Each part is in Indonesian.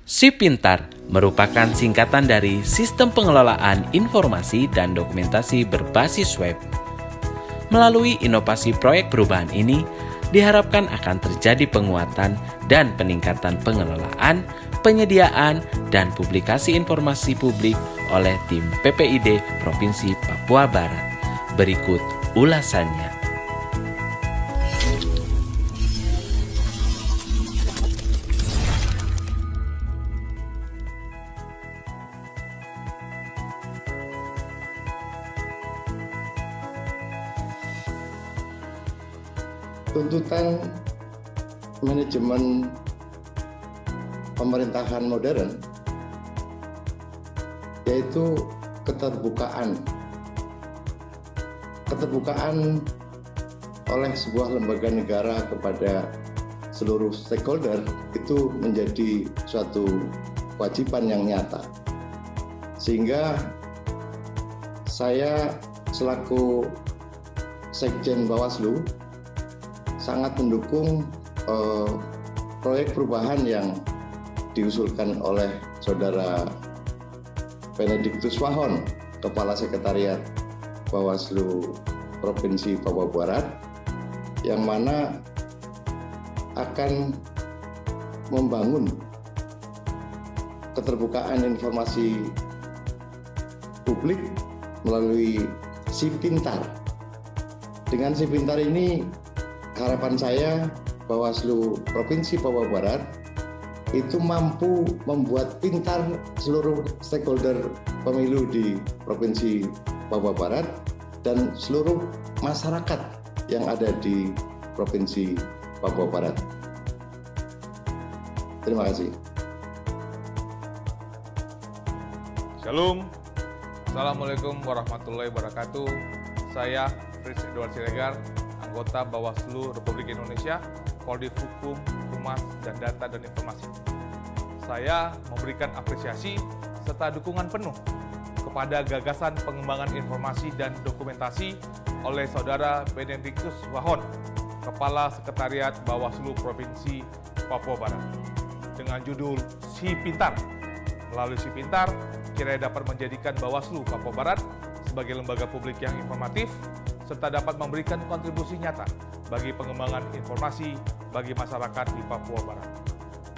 SIPintar merupakan singkatan dari Sistem Pengelolaan Informasi dan Dokumentasi Berbasis Web. Melalui inovasi proyek perubahan ini, diharapkan akan terjadi penguatan dan peningkatan pengelolaan, penyediaan, dan publikasi informasi publik oleh tim PPID Provinsi Papua Barat. Berikut ulasannya. Tuntutan manajemen pemerintahan modern yaitu keterbukaan oleh sebuah lembaga negara kepada seluruh stakeholder itu menjadi suatu kewajiban yang nyata, sehingga saya selaku Sekjen Bawaslu sangat mendukung proyek perubahan yang diusulkan oleh Saudara Benediktus Wahon, Kepala Sekretariat Bawaslu Provinsi Papua Barat, yang mana akan membangun keterbukaan informasi publik melalui SIPintar. Dengan SIPintar ini, harapan saya Bawaslu Provinsi Papua Barat itu mampu membuat pintar seluruh stakeholder pemilu di Provinsi Papua Barat dan seluruh masyarakat yang ada di Provinsi Papua Barat. Terima kasih. Shalom, Assalamualaikum warahmatullahi wabarakatuh. Saya Fritz Edward Siregar, anggota Bawaslu Republik Indonesia, Kodim Hukum, Humas, dan Data dan Informasi. Saya memberikan apresiasi serta dukungan penuh kepada gagasan pengembangan informasi dan dokumentasi oleh Saudara Benediktus Wahon, Kepala Sekretariat Bawaslu Provinsi Papua Barat, dengan judul SIPintar. Melalui SIPintar, kiranya dapat menjadikan Bawaslu Papua Barat sebagai lembaga publik yang informatif, serta dapat memberikan kontribusi nyata bagi pengembangan informasi bagi masyarakat di Papua Barat.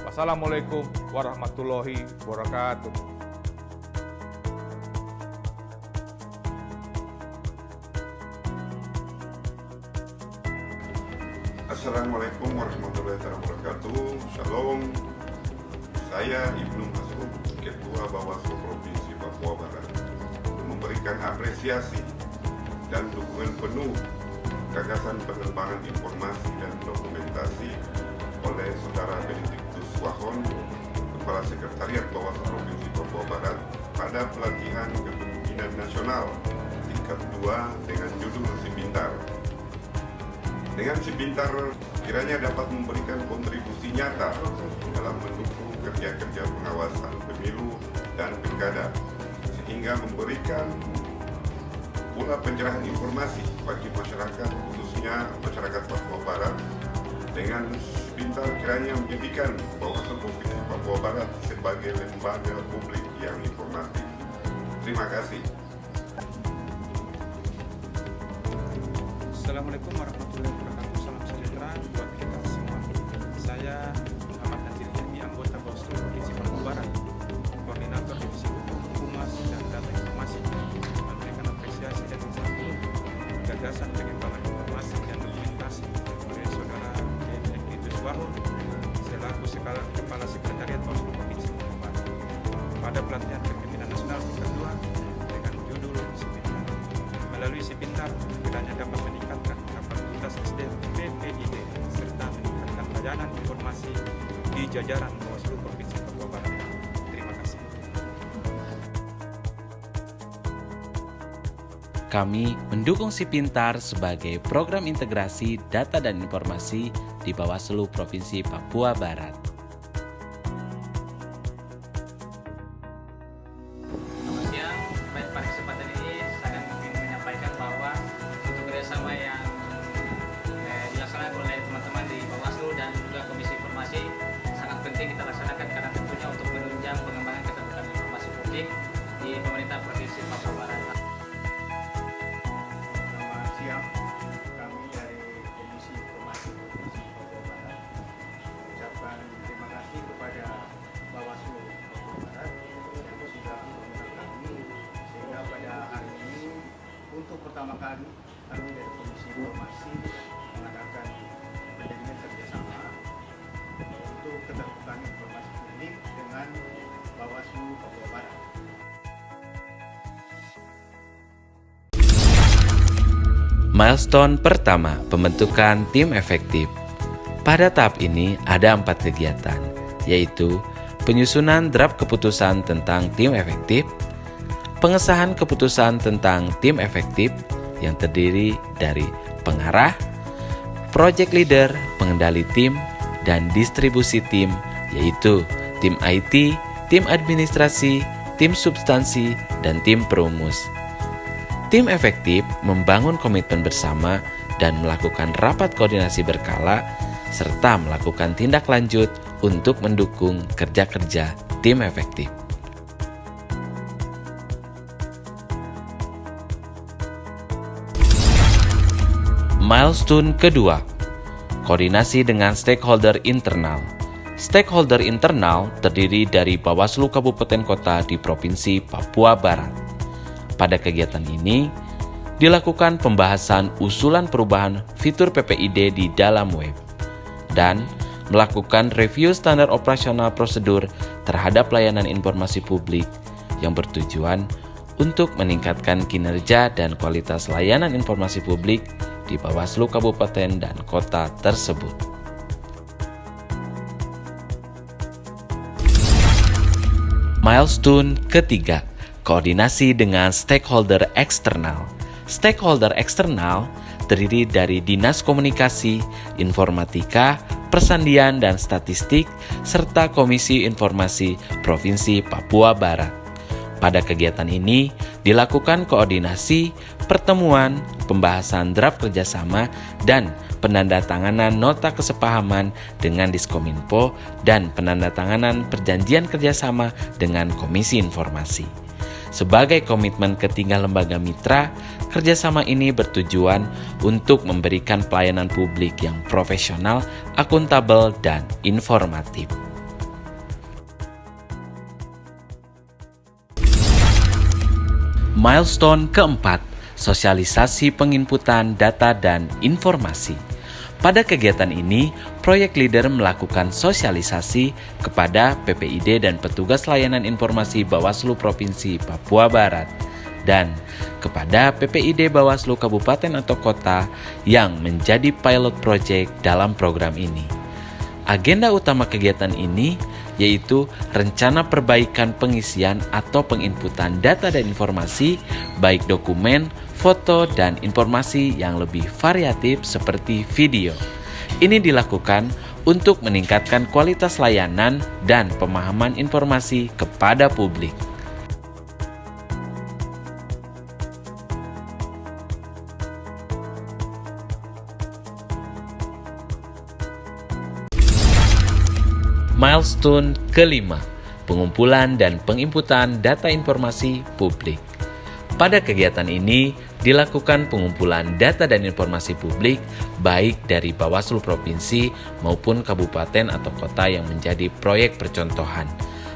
Wassalamualaikum warahmatullahi wabarakatuh. Assalamualaikum warahmatullahi wabarakatuh. Shalom. Saya Ibnu Masrur, Ketua Bawaslu Provinsi Papua Barat, memberikan apresiasi dan dukungan penuh gagasan pengembangan informasi dan dokumentasi oleh Saudara Benediktus Wahon, Kepala Sekretariat Bawaslu Provinsi Papua Barat, pada pelatihan kepemimpinan nasional tingkat 2 dengan judul SIPintar. Dengan SIPintar kiranya dapat memberikan kontribusi nyata dalam mendukung kerja-kerja pengawasan pemilu dan pilkada, sehingga memberikan pula pencerahan informasi bagi masyarakat, khususnya masyarakat Papua Barat. Dengan SIPintar kiranya menjadikan Bawaslu Provinsi Papua Barat sebagai lembaga publik yang informatif. Terima kasih. Assalamualaikum warahmatullahi wabarakatuh. Salam sejahtera buat kita semua. Saya Muhammad Nazir Jadi, anggota Bawaslu Provinsi Papua Barat, Koordinator Divisi Hukum, Humas, dan Data Informasi, memberikan apresiasi dan mendukung gagasan pengembangan informasi dan dokumentasi oleh Saudara Benediktus Wahon selaku Kepala Sekretariat Bawaslu Provinsi Papua Barat pada pelatihan kepemimpinan nasional tingkat 2 dengan judul SIPintar. Melalui SIPintar, kiranya dapat meningkatkan kapasitas SDM PPID serta meningkatkan layanan informasi di jajaran Bawaslu Provinsi Papua Barat. Terima kasih. Kami mendukung SIPintar sebagai program integrasi data dan informasi di Bawaslu Provinsi Papua Barat. Selamat siang, baik pada kesempatan ini saya ingin menyampaikan bahwa untuk kerjasama yang dilaksanakan oleh teman-teman di Bawaslu dan juga Komisi Informasi sangat penting kita laksanakan karena tentunya untuk Papua Barat. Selamat siang, kami dari Komisi Informasi Provinsi Papua Barat mengucapkan terima kasih kepada Bawaslu Papua Barat yang sudah mengundang kami, sehingga pada hari ini untuk pertama kali kami dari Komisi Informasi mengadakan perjanjian kerjasama untuk keterbukaan informasi publik dengan Bawaslu Papua Barat. Milestone pertama, pembentukan tim efektif. Pada tahap ini ada 4 kegiatan, yaitu penyusunan draft keputusan tentang tim efektif, pengesahan keputusan tentang tim efektif yang terdiri dari pengarah, project leader, pengendali tim, dan distribusi tim, yaitu tim IT, tim administrasi, tim substansi, dan tim perumus. Tim efektif membangun komitmen bersama dan melakukan rapat koordinasi berkala, serta melakukan tindak lanjut untuk mendukung kerja-kerja tim efektif. Milestone kedua, koordinasi dengan stakeholder internal. Stakeholder internal terdiri dari Bawaslu Kabupaten Kota di Provinsi Papua Barat. Pada kegiatan ini, dilakukan pembahasan usulan perubahan fitur PPID di dalam web dan melakukan review standar operasional prosedur terhadap layanan informasi publik yang bertujuan untuk meningkatkan kinerja dan kualitas layanan informasi publik di Bawaslu Kabupaten dan Kota tersebut. Milestone ketiga, koordinasi dengan stakeholder eksternal. Stakeholder eksternal terdiri dari Dinas Komunikasi, Informatika, Persandian dan Statistik, serta Komisi Informasi Provinsi Papua Barat. Pada kegiatan ini dilakukan koordinasi, pertemuan, pembahasan draft kerjasama, dan penandatanganan nota kesepahaman dengan Diskominfo dan penandatanganan perjanjian kerjasama dengan Komisi Informasi. Sebagai komitmen ketiga lembaga mitra, kerjasama ini bertujuan untuk memberikan pelayanan publik yang profesional, akuntabel, dan informatif. Milestone keempat, sosialisasi penginputan data dan informasi. Pada kegiatan ini, proyek leader melakukan sosialisasi kepada PPID dan petugas layanan informasi Bawaslu Provinsi Papua Barat dan kepada PPID Bawaslu Kabupaten atau Kota yang menjadi pilot project dalam program ini. Agenda utama kegiatan ini yaitu rencana perbaikan pengisian atau penginputan data dan informasi, baik dokumen, foto, dan informasi yang lebih variatif seperti video. Ini dilakukan untuk meningkatkan kualitas layanan dan pemahaman informasi kepada publik. Milestone kelima, pengumpulan dan penginputan data informasi publik. Pada kegiatan ini dilakukan pengumpulan data dan informasi publik baik dari Bawaslu Provinsi maupun Kabupaten atau Kota yang menjadi proyek percontohan.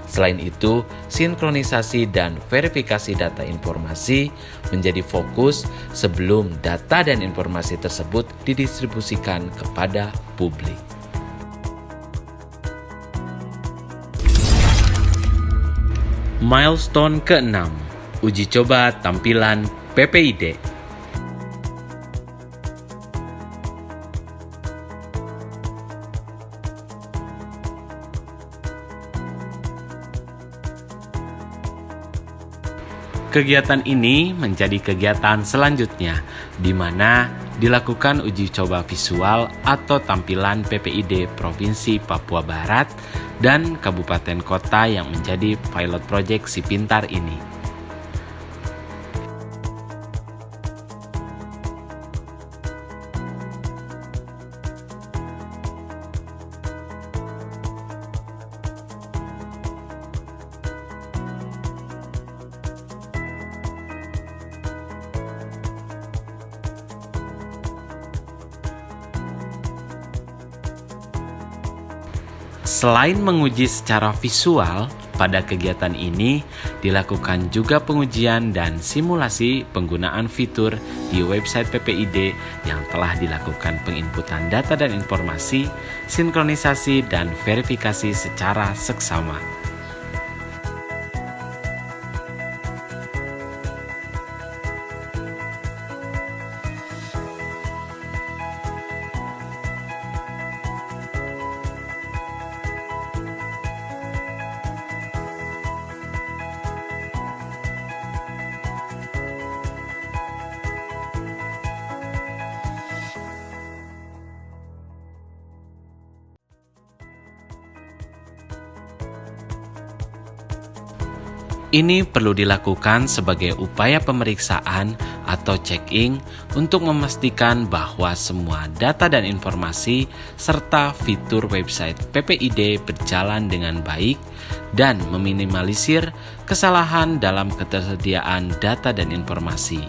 Selain itu, sinkronisasi dan verifikasi data informasi menjadi fokus sebelum data dan informasi tersebut didistribusikan kepada publik. Milestone ke-6, uji coba tampilan PPID. Kegiatan ini menjadi kegiatan selanjutnya, di mana dilakukan uji coba visual atau tampilan PPID Provinsi Papua Barat dan Kabupaten Kota yang menjadi pilot project Si Pintar ini. Selain menguji secara visual, pada kegiatan ini dilakukan juga pengujian dan simulasi penggunaan fitur di website PPID yang telah dilakukan penginputan data dan informasi, sinkronisasi dan verifikasi secara seksama. Ini perlu dilakukan sebagai upaya pemeriksaan atau check-in untuk memastikan bahwa semua data dan informasi serta fitur website PPID berjalan dengan baik dan meminimalisir kesalahan dalam ketersediaan data dan informasi.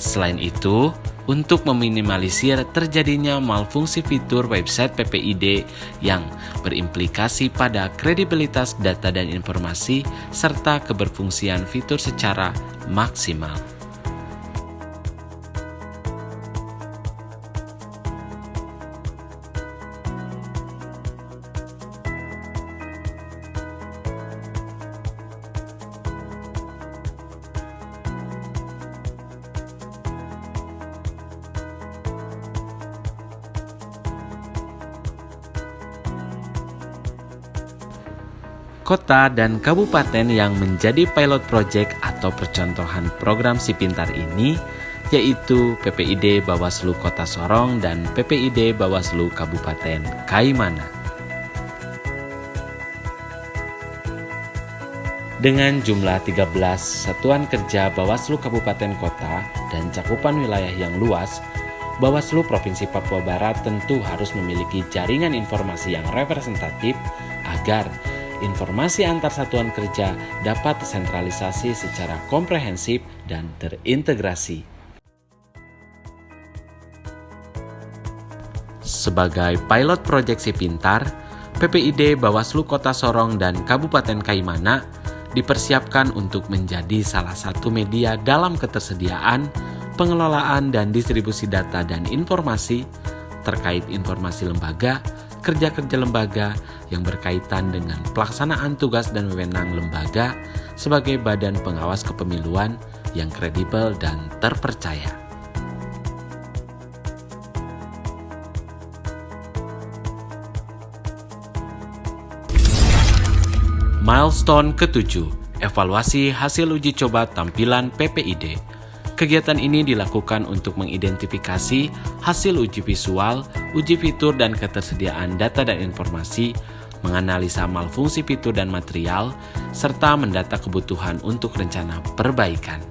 Selain itu, untuk meminimalisir terjadinya malfungsi fitur website PPID yang berimplikasi pada kredibilitas data dan informasi serta keberfungsian fitur secara maksimal. Kota dan kabupaten yang menjadi pilot project atau percontohan program Si Pintar ini yaitu PPID Bawaslu Kota Sorong dan PPID Bawaslu Kabupaten Kaimana. Dengan jumlah 13 satuan kerja Bawaslu Kabupaten Kota dan cakupan wilayah yang luas, Bawaslu Provinsi Papua Barat tentu harus memiliki jaringan informasi yang representatif agar informasi antar satuan kerja dapat tersentralisasi secara komprehensif dan terintegrasi. Sebagai pilot proyek Si Pintar, PPID Bawaslu Kota Sorong dan Kabupaten Kaimana dipersiapkan untuk menjadi salah satu media dalam ketersediaan, pengelolaan dan distribusi data dan informasi terkait informasi lembaga, kerja-kerja lembaga yang berkaitan dengan pelaksanaan tugas dan wewenang lembaga sebagai badan pengawas kepemiluan yang kredibel dan terpercaya. Milestone ke-7, evaluasi hasil uji coba tampilan PPID. Kegiatan ini dilakukan untuk mengidentifikasi hasil uji visual, uji fitur dan ketersediaan data dan informasi, menganalisa malfungsi fitur dan material, serta mendata kebutuhan untuk rencana perbaikan.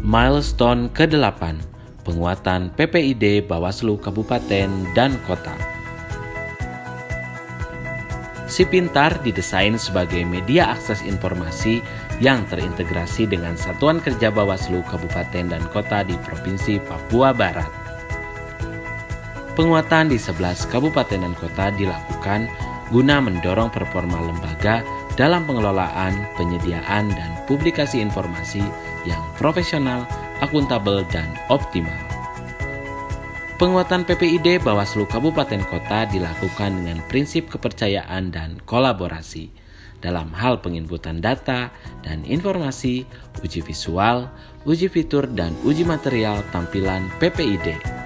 Milestone ke-8, penguatan PPID Bawaslu Kabupaten dan Kota. Si Pintar didesain sebagai media akses informasi yang terintegrasi dengan satuan kerja Bawaslu Kabupaten dan Kota di Provinsi Papua Barat. Penguatan di 11 kabupaten dan kota dilakukan guna mendorong performa lembaga dalam pengelolaan, penyediaan, dan publikasi informasi yang profesional, akuntabel, dan optimal. Penguatan PPID Bawaslu Kabupaten Kota dilakukan dengan prinsip kepercayaan dan kolaborasi dalam hal penginputan data dan informasi, uji visual, uji fitur, dan uji material tampilan PPID.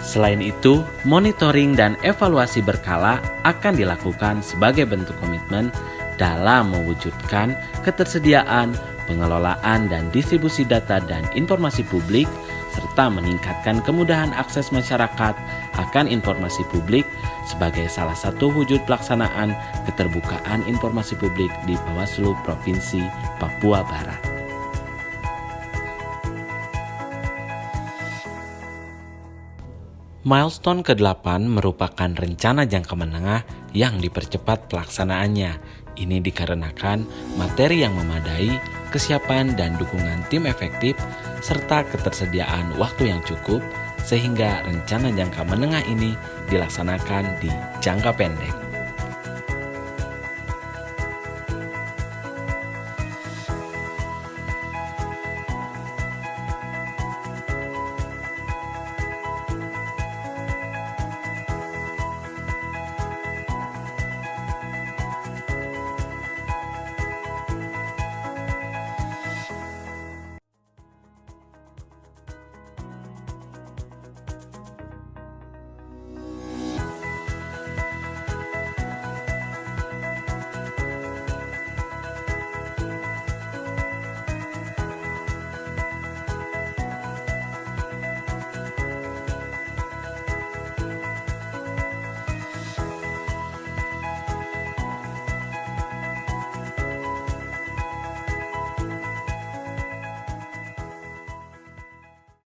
Selain itu, monitoring dan evaluasi berkala akan dilakukan sebagai bentuk komitmen dalam mewujudkan ketersediaan, pengelolaan, dan distribusi data dan informasi publik serta meningkatkan kemudahan akses masyarakat akan informasi publik sebagai salah satu wujud pelaksanaan keterbukaan informasi publik di Bawaslu Provinsi Papua Barat. Milestone ke-8 merupakan rencana jangka menengah yang dipercepat pelaksanaannya. Ini dikarenakan materi yang memadai, kesiapan dan dukungan tim efektif, serta ketersediaan waktu yang cukup, sehingga rencana jangka menengah ini dilaksanakan di jangka pendek.